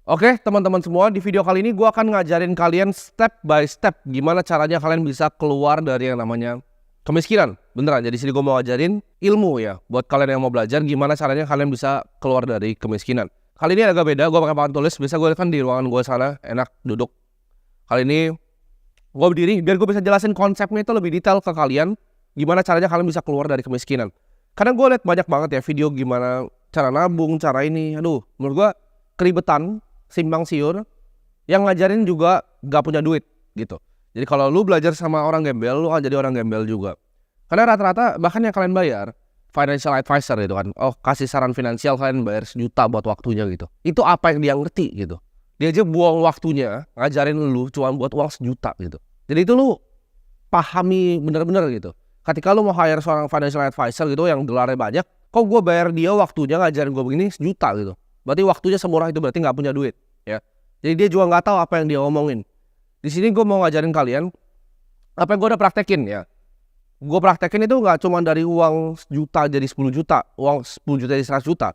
Oke, teman-teman semua, di video kali ini gue akan ngajarin kalian step by step gimana caranya kalian bisa keluar dari yang namanya kemiskinan. Beneran, jadi sini gue mau ngajarin ilmu ya, buat kalian yang mau belajar gimana caranya kalian bisa keluar dari kemiskinan. Kali ini agak beda, gue pakai papan tulis, biasa gue kan di ruangan gue sana, enak duduk. Kali ini gue berdiri, biar gue bisa jelasin konsepnya itu lebih detail ke kalian, gimana caranya kalian bisa keluar dari kemiskinan. Karena gue liat banyak banget ya video gimana cara nabung, cara ini, aduh, menurut gue keribetan, simpang siur, yang ngajarin juga gak punya duit gitu. Jadi kalau lu belajar sama orang gembel, lu akan jadi orang gembel juga. Karena rata-rata bahkan yang kalian bayar financial advisor gitu kan, oh kasih saran finansial kalian bayar 1 juta buat waktunya gitu. Itu apa yang dia ngerti gitu. Dia aja buang waktunya ngajarin lu cuma buat uang 1 juta gitu. Jadi itu lu pahami bener-bener gitu. Ketika lu mau hire seorang financial advisor gitu yang gelarnya banyak, kok gue bayar dia waktunya ngajarin gue begini 1 juta gitu. Berarti waktunya semurah itu, berarti nggak punya duit ya. Jadi dia juga nggak tahu apa yang dia omongin. Di sini gue mau ngajarin kalian apa yang gue udah praktekin ya. Gue praktekin itu nggak cuma dari uang 1 juta jadi 10 juta, uang 10 juta jadi 100 juta,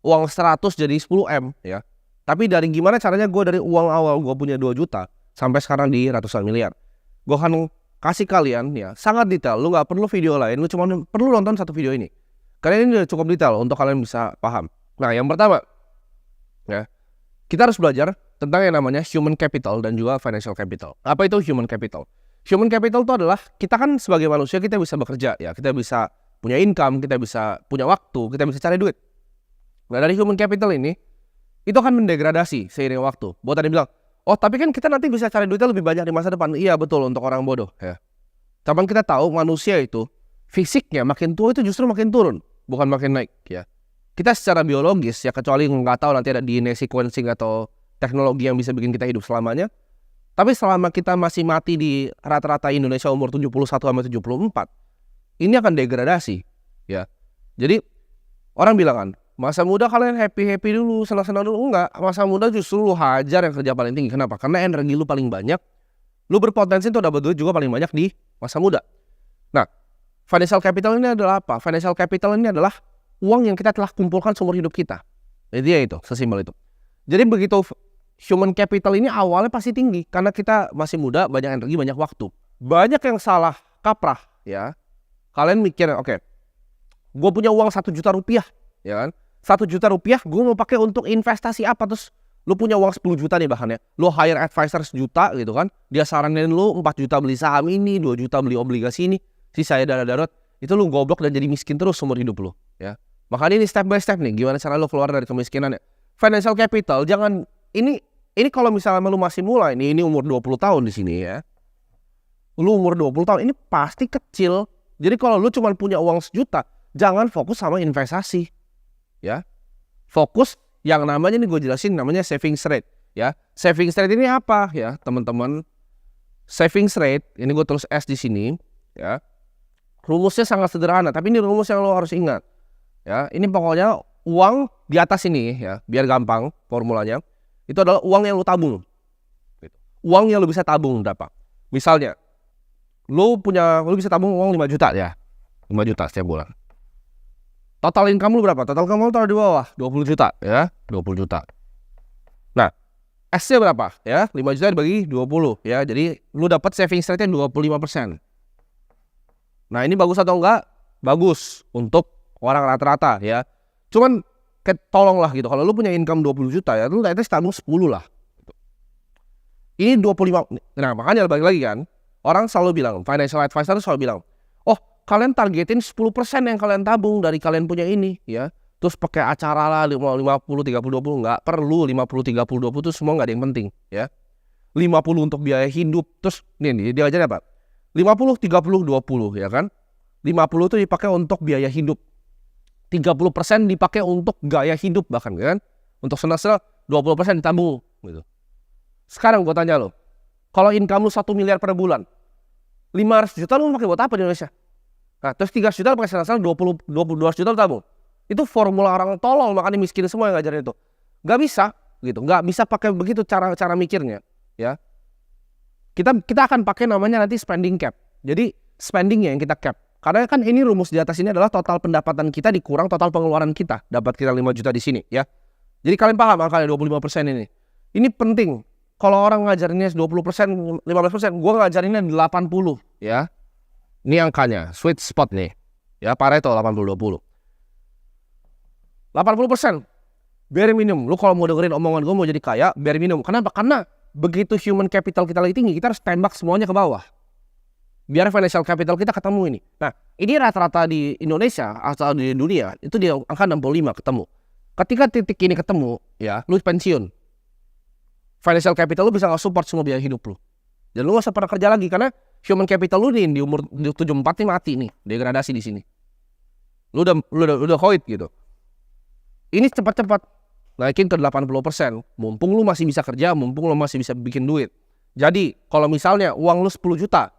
uang 100 jadi 10 M ya. Tapi dari gimana caranya gue dari uang awal gue punya 2 juta sampai sekarang di ratusan miliar. Gue akan kasih kalian ya sangat detail. Lu nggak perlu video lain, lu cuma perlu nonton satu video ini. Karena ini udah cukup detail untuk kalian bisa paham. Nah yang pertama ya, kita harus belajar tentang yang namanya human capital dan juga financial capital. Apa itu human capital? Human capital itu adalah kita kan sebagai manusia kita bisa bekerja ya, kita bisa punya income, kita bisa punya waktu, kita bisa cari duit. Nah dari human capital ini itu akan mendegradasi seiring waktu. Buat tadi bilang, oh tapi kan kita nanti bisa cari duitnya lebih banyak di masa depan. Iya betul, untuk orang bodoh ya. Tapi kita tahu manusia itu fisiknya makin tua itu justru makin turun, bukan makin naik ya. Kita secara biologis ya, kecuali nggak tahu nanti ada DNA sequencing atau teknologi yang bisa bikin kita hidup selamanya. Tapi selama kita masih mati di rata-rata Indonesia umur 71-74, ini akan degradasi ya. Jadi orang bilang kan, masa muda kalian happy-happy dulu, senang-senang dulu. Enggak, masa muda justru lu hajar yang kerja paling tinggi. Kenapa? Karena energi lu paling banyak, lu berpotensi untuk dapat duit juga paling banyak di masa muda. Nah, financial capital ini adalah apa? Financial capital ini adalah uang yang kita telah kumpulkan seumur hidup kita. Jadi ya itu, sesimpel itu. Jadi begitu human capital ini awalnya pasti tinggi karena kita masih muda, banyak energi, banyak waktu. Banyak yang salah kaprah ya. Kalian mikir, oke, gue punya uang 1 juta rupiah, ya kan? 1 juta rupiah gue mau pakai untuk investasi apa? Terus lu punya uang 10 juta nih bahkan ya. Lu hire advisor 1 juta gitu kan. Dia saranin lu 4 juta beli saham ini, 2 juta beli obligasi ini. Sisanya dana darurat. Itu lu goblok dan jadi miskin terus seumur hidup lu ya. Makanya ini step by step nih, gimana cara lo keluar dari kemiskinan ya. Financial capital, jangan, ini kalau misalnya lo masih mulai nih, ini umur 20 tahun di sini ya. Lo umur 20 tahun, ini pasti kecil. Jadi kalau lo cuma punya uang 1 juta, jangan fokus sama investasi. Ya. Fokus yang namanya, ini gue jelasin, namanya savings rate. Ya. Savings rate ini apa ya teman-teman? Savings rate, ini gue tulis S di sini. Ya. Rumusnya sangat sederhana, tapi ini rumus yang lo harus ingat. Ya, ini pokoknya uang di atas ini ya, biar gampang formulanya. Itu adalah uang yang lu tabung. Uang yang lu bisa tabung berapa? Misalnya, lu bisa tabung uang 5 juta ya. 5 juta setiap bulan. Total income lu berapa? Total income lu taruh di bawah, 20 juta ya, 20 juta. Nah, S-nya berapa ya? 5 juta dibagi 20 ya. Jadi lu dapat savings rate-nya 25%. Nah, ini bagus atau enggak? Bagus untuk orang rata-rata ya. Cuman tolonglah gitu, kalau lu punya income 20 juta ya, lu at least tabung 10 lah. Ini 25. Nah makanya balik lagi kan, orang selalu bilang, financial advisor selalu bilang, oh kalian targetin 10% yang kalian tabung dari kalian punya ini ya. Terus pakai acara lah 50, 30, 20. Nggak perlu 50, 30, 20 itu semua nggak ada yang penting ya. 50 untuk biaya hidup. Terus nih dia aja apa? 50, 30, 20 ya kan. 50 itu dipakai untuk biaya hidup, 30% dipakai untuk gaya hidup bahkan kan. Untuk senang-senang 20% ditabung gitu. Sekarang gue tanya lo, kalau income lu 1 miliar per bulan, 500 juta lu pakai buat apa di Indonesia? Nah terus 3 juta pakai senang-senang, 22 juta lu tabung. Itu formula orang tolol, makanya miskin semua yang ngajarin itu. Gak bisa gitu, gak bisa pakai begitu cara mikirnya ya. Kita akan pakai namanya nanti spending cap. Jadi spendingnya yang kita cap. Karena kan ini rumus di atas ini adalah total pendapatan kita dikurang total pengeluaran kita. Dapat kita 5 juta di sini ya. Jadi kalian paham angkanya 25% ini. Ini penting. Kalau orang ngajarinnya 20%, 15%, gue ngajarinnya 80 ya. Ini angkanya, sweet spot nih. Ya, Pareto 80-20. 80%. Bare minimum. Lu kalau mau dengerin omongan gue mau jadi kaya, bare minimum. Kenapa? Karena begitu human capital kita lagi tinggi, kita harus tembak semuanya ke bawah. Biar financial capital kita ketemu ini. Nah, ini rata-rata di Indonesia atau di dunia, itu di angka 65 ketemu. Ketika titik ini ketemu, ya, lu pensiun. Financial capital lu bisa nggak support semua biaya hidup lu. Dan lu nggak usah pernah kerja lagi karena human capital lu nih di umur 74 nih mati nih, degradasi di sini. Lu udah koit gitu. Ini cepat-cepat naikin ke 80%. Mumpung lu masih bisa kerja, mumpung lu masih bisa bikin duit. Jadi, kalau misalnya uang lu 10 juta,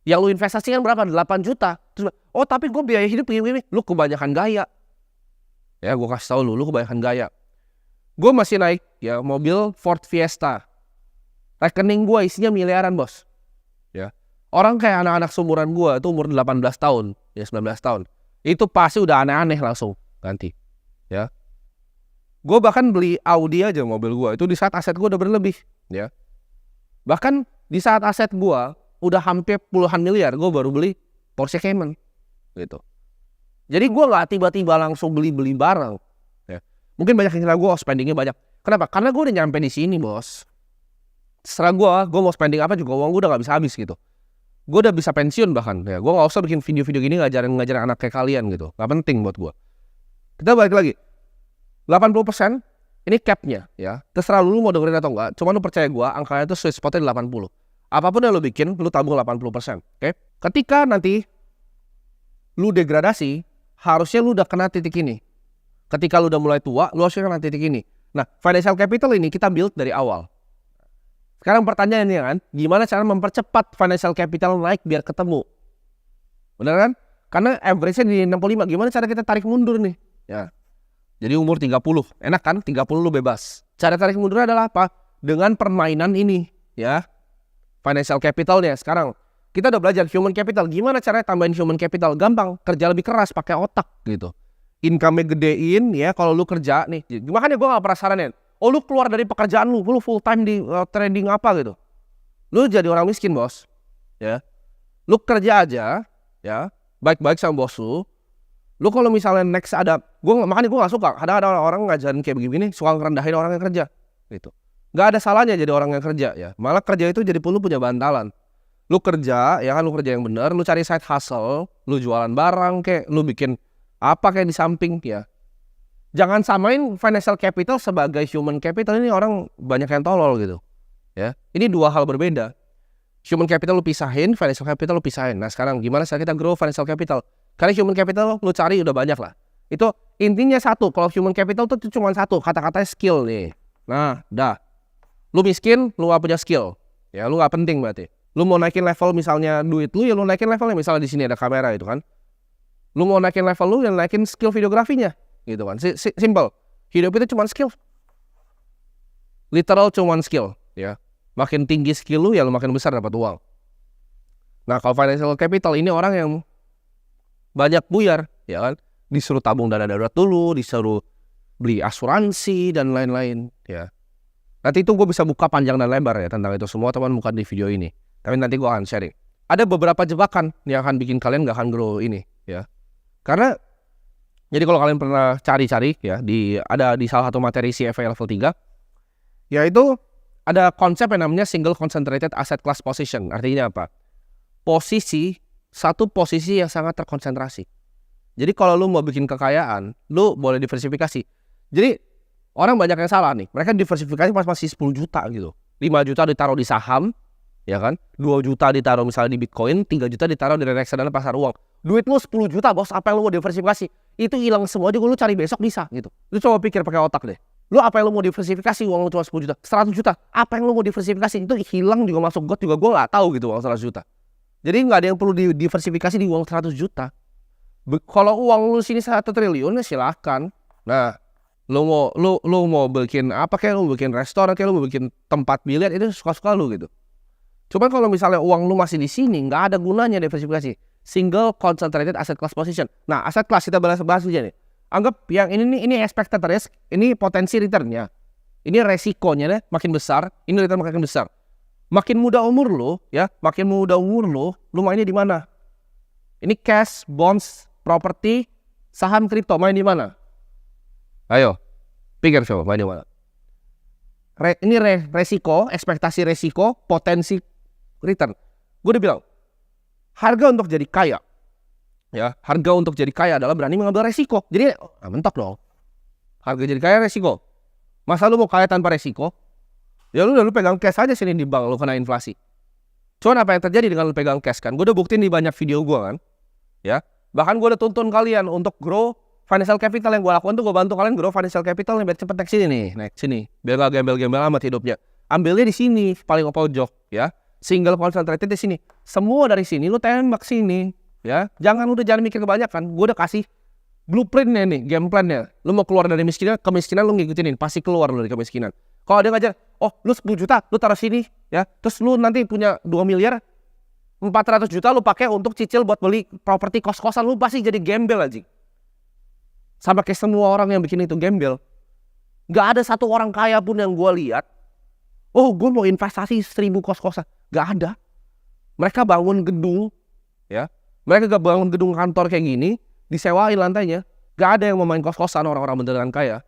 yang lu investasikan berapa? 8 juta. Terus, oh tapi gue biaya hidup gini, lu kebanyakan gaya. Ya, gue kasih tau lu kebanyakan gaya. Gue masih naik ya mobil Ford Fiesta. Rekening gue isinya miliaran, bos. Ya. Orang kayak anak-anak seumuran gue itu umur 18 tahun, ya 19 tahun. Itu pasti udah aneh-aneh langsung ganti. Ya. Gue bahkan beli Audi aja mobil gue itu di saat aset gue udah berlebih, ya. Bahkan di saat aset gue udah hampir puluhan miliar, gue baru beli Porsche Cayman, gitu. Jadi gue nggak tiba-tiba langsung beli barang. Ya. Mungkin banyak yang kira gue spendingnya banyak. Kenapa? Karena gue udah nyampe di sini, bos. Setelah gue mau spending apa juga uang gue udah nggak bisa habis gitu. Gue udah bisa pensiun bahkan. Ya, gue nggak usah bikin video-video gini ngajarin anak kayak kalian gitu. Nggak penting buat gue. Kita balik lagi. 80% ini capnya ya. Terserah lu mau dengerin atau enggak. Cuma lu percaya gue, angkanya itu sweet spotnya 80. Apapun yang lu bikin, lu tabung 80%. Oke? Ketika nanti lu degradasi, harusnya lu udah kena titik ini. Ketika lu udah mulai tua, lu harusnya kena titik ini. Nah, financial capital ini kita build dari awal. Sekarang pertanyaannya kan, gimana cara mempercepat financial capital naik biar ketemu? Bener kan? Karena average-nya di 65. Gimana cara kita tarik mundur nih? Ya. Jadi umur 30. Enak kan? 30 lu bebas. Cara tarik mundur adalah apa? Dengan permainan ini. Ya. Financial capitalnya. Sekarang kita udah belajar human capital. Gimana caranya tambahin human capital? Gampang. Kerja lebih keras pakai otak gitu. Income-nya gedein ya kalau lu kerja nih. Makanya gue gak pernah saranin. Oh lu keluar dari pekerjaan lu full time di trading apa gitu. Lu jadi orang miskin, bos. Ya. Lu kerja aja ya. Baik-baik sama bos lu. Lu kalau misalnya next ada, makanya gue gak suka. Ada orang ngajarin kayak begini, suka ngerendahin orang yang kerja, gitu. Gak ada salahnya jadi orang yang kerja ya. Malah kerja itu jadi lu punya bantalan. Lu kerja, ya kan lu kerja yang bener, lu cari side hustle, lu jualan barang kayak, lu bikin apa kayak di samping ya. Jangan samain financial capital sebagai human capital. Ini orang banyak yang tolol gitu. Ya, ini dua hal berbeda. Human capital lu pisahin, financial capital lu pisahin. Nah sekarang gimana cara kita grow financial capital? Karena human capital lu cari udah banyak lah. Itu intinya satu. Kalau human capital itu cuma satu. Kata-katanya skill nih. Nah dah. Lu miskin, lu gak punya skill. Ya lu gak penting berarti. Lu mau naikin level misalnya duit lu, ya lu naikin levelnya. Misalnya di sini ada kamera itu kan. Lu mau naikin level lu, ya naikin skill videografinya. Gitu kan. Simple. Hidup itu cuma skill. Literal cuma skill. Ya. Makin tinggi skill lu, ya lu makin besar dapat uang. Nah kalau financial capital ini orang yang banyak buyar, ya kan? Disuruh tabung dana darurat dulu, disuruh beli asuransi dan lain-lain, ya. Nanti itu gue bisa buka panjang dan lebar ya tentang itu semua, teman, bukan di video ini. Tapi nanti gue akan sharing. Ada beberapa jebakan yang akan bikin kalian gak akan grow ini, ya. Karena jadi kalau kalian pernah cari-cari ya ada di salah satu materi CFA level 3, yaitu ada konsep yang namanya single concentrated asset class position. Artinya apa? Satu posisi yang sangat terkonsentrasi. Jadi kalau lu mau bikin kekayaan, lu boleh diversifikasi. Jadi orang banyak yang salah nih. Mereka diversifikasi pas masih 10 juta gitu. 5 juta ditaruh di saham, ya kan? 2 juta ditaruh misalnya di Bitcoin, 3 juta ditaruh di reksadana pasar uang. Duit lu 10 juta, bos. Apa yang lu mau diversifikasi? Itu hilang semua juga, lu cari besok bisa gitu. Lu coba pikir pakai otak deh. Lu apa yang lu mau diversifikasi uang lu cuma 10 juta, 100 juta. Apa yang lu mau diversifikasi? Itu hilang juga masuk got juga gue gak tahu gitu uang 100 juta. Jadi nggak ada yang perlu diversifikasi di uang 100 juta. Kalau uang lu sini 1 triliun ya silahkan. Nah, lu mau bikin apa kayak lu mau bikin restoran kayak lu mau bikin tempat biliar itu suka-suka lu gitu. Cuman kalau misalnya uang lu masih di sini nggak ada gunanya diversifikasi. Single concentrated asset class position. Nah, aset class kita bahas aja nih. Anggap yang ini expected risk, ini potensi returnnya. Ini resikonya deh makin besar, ini return makin besar. Makin muda umur lo, ya, makin muda umur lo mainnya di mana? Ini cash, bonds, properti, saham, kripto, main di mana? Ayo, pikir coba, main di mana? Ini resiko, ekspektasi resiko, potensi return. Gue udah bilang, harga untuk jadi kaya, ya, harga untuk jadi kaya adalah berani mengambil resiko. Jadi, mentok dong. Harga jadi kaya resiko. Masa lu mau kaya tanpa resiko? Ya lu pegang cash aja sini di bank, lu kena inflasi. Cuman apa yang terjadi dengan lu pegang cash kan? Gue udah buktiin di banyak video gue kan, ya. Bahkan gue udah tuntun kalian untuk grow financial capital. Yang gue lakukan tuh gue bantu kalian grow financial capital biar cepet naik sini nih, naik sini. Biar gak gembel-gembel amat hidupnya. Ambilnya di sini, paling pojok, ya. Single concentrated di sini. Semua dari sini lu tembak sini, ya. Jangan mikir kebanyakan. Gue udah kasih blueprintnya nih, game plannya. Lu mau keluar dari kemiskinan lu ngikutin, pasti keluar lu dari kemiskinan. Kalau dia ngajar, oh lu 10 juta, lu taruh sini, ya. Terus lu nanti punya 2 miliar, 400 juta lu pakai untuk cicil buat beli properti kos-kosan, lu pasti jadi gembel aja. Sama kayak semua orang yang bikin itu gembel. Gak ada satu orang kaya pun yang gue lihat, oh gue mau investasi 1000 kos-kosan. Gak ada. Mereka bangun gedung, ya. Mereka gak bangun gedung kantor kayak gini, disewain lantainya. Gak ada yang mau main kos-kosan orang-orang beneran kaya.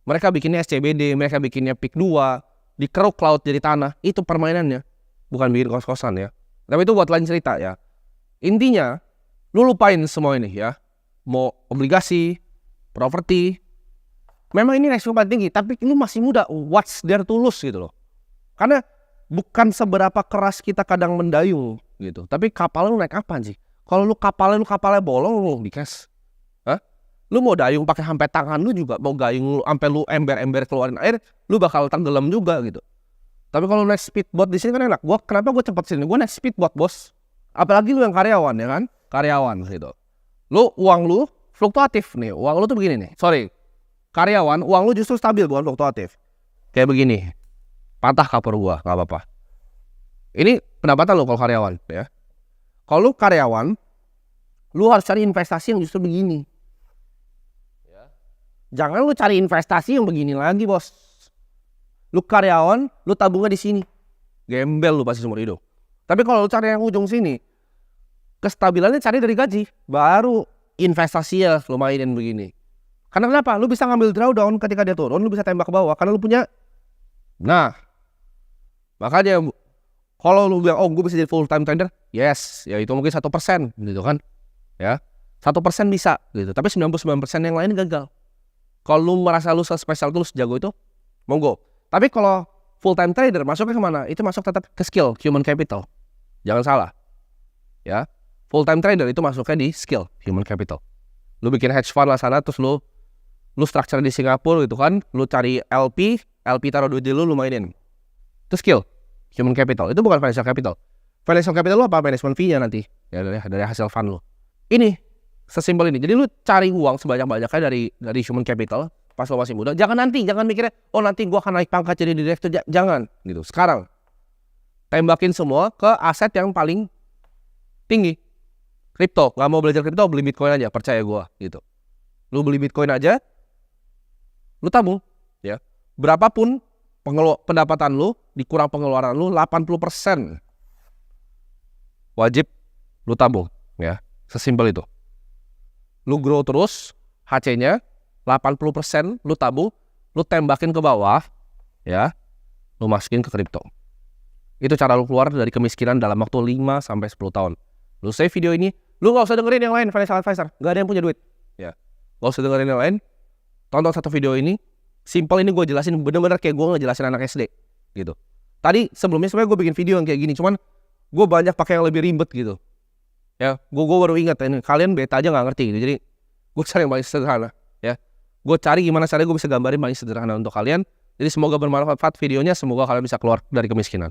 Mereka bikinnya SCBD, mereka bikinnya PIK 2, dikeruk laut jadi tanah. Itu permainannya. Bukan bikin kos-kosan ya. Tapi itu buat lain cerita ya. Intinya, lu lupain semua ini ya. Mau obligasi, properti. Memang ini resiko paling tinggi, tapi lu masih muda. What's there to lose gitu loh. Karena bukan seberapa keras kita kadang mendayung gitu. Tapi kapal lu naik apaan sih? Kalau lu kapalnya bolong lu di cash. Hah? Lu mau dayung pakai sampai tangan lu juga, mau gayung lu sampai lu ember-ember keluarin air, lu bakal tenggelam juga gitu. Tapi kalau naik speedboat di sini kan enak. Kenapa gue cepet sini? Gue naik speedboat, bos. Apalagi lu yang karyawan ya kan? Karyawan gitu. Uang lu fluktuatif nih. Uang lu tuh begini nih. Sorry. Karyawan, uang lu justru stabil bukan fluktuatif. Kayak begini. Patah kapur gua, nggak apa-apa. Ini pendapatan lu kalau karyawan ya. Kalau lu karyawan, lu harus cari investasi yang justru begini. Ya. Jangan lu cari investasi yang begini lagi, bos. Lu karyawan, lu tabungnya di sini. Gembel lu pasti seumur hidup. Tapi kalau lu cari yang ujung sini, kestabilannya cari dari gaji. Baru investasi ya lu mainin begini. Karena kenapa? Lu bisa ngambil drawdown ketika dia turun, lu bisa tembak ke bawah. Karena lu punya. Nah, makanya kalau lu bilang, oh gue bisa jadi full time trader, yes, ya itu mungkin 1% gitu kan, ya 1% bisa gitu, tapi 99% yang lain gagal. Kalau lu merasa lu spesial itu, lu sejago itu, monggo. Tapi kalau full time trader masuknya kemana? Itu masuk tetap ke skill, human capital, jangan salah, ya full time trader itu masuknya di skill, human capital. Lu bikin hedge fund lah sana, terus lu structure di Singapura gitu kan, lu cari LP taruh duit di lu mainin, itu skill. Human capital, itu bukan financial capital. Financial capital lu apa? Management fee-nya nanti ya, dari hasil fund lu. Ini sesimpel ini. Jadi lu cari uang sebanyak-banyaknya dari human capital pas lu masih muda. Jangan mikirnya, oh nanti gua akan naik pangkat jadi direktur. Jangan gitu. Sekarang tembakin semua ke aset yang paling tinggi. Kripto. Gak mau belajar kripto, beli Bitcoin aja, percaya gua gitu. Lu beli Bitcoin aja, lu tabung ya. Berapapun pendapatan lu dikurang pengeluaran lu, 80% wajib lu tabung ya. Sesimpel itu. Lu grow terus HC-nya 80% lu tabung, lu tembakin ke bawah ya. Lu masukin ke kripto. Itu cara lu keluar dari kemiskinan dalam waktu 5 sampai 10 tahun. Lu save video ini, lu enggak usah dengerin yang lain financial advisor, enggak ada yang punya duit ya. Enggak usah dengerin yang lain. Tonton satu video ini. Simple, ini gue jelasin bener-bener kayak gue ngejelasin anak SD gitu. Tadi sebelumnya sebenarnya gue bikin video yang kayak gini, cuman gue banyak pakai yang lebih ribet gitu. Ya, gue baru ingat ini, kalian beta aja nggak ngerti gitu. Jadi gue cari yang paling sederhana ya. Gue cari gimana caranya gue bisa gambarin paling sederhana untuk kalian. Jadi semoga bermanfaat videonya, semoga kalian bisa keluar dari kemiskinan.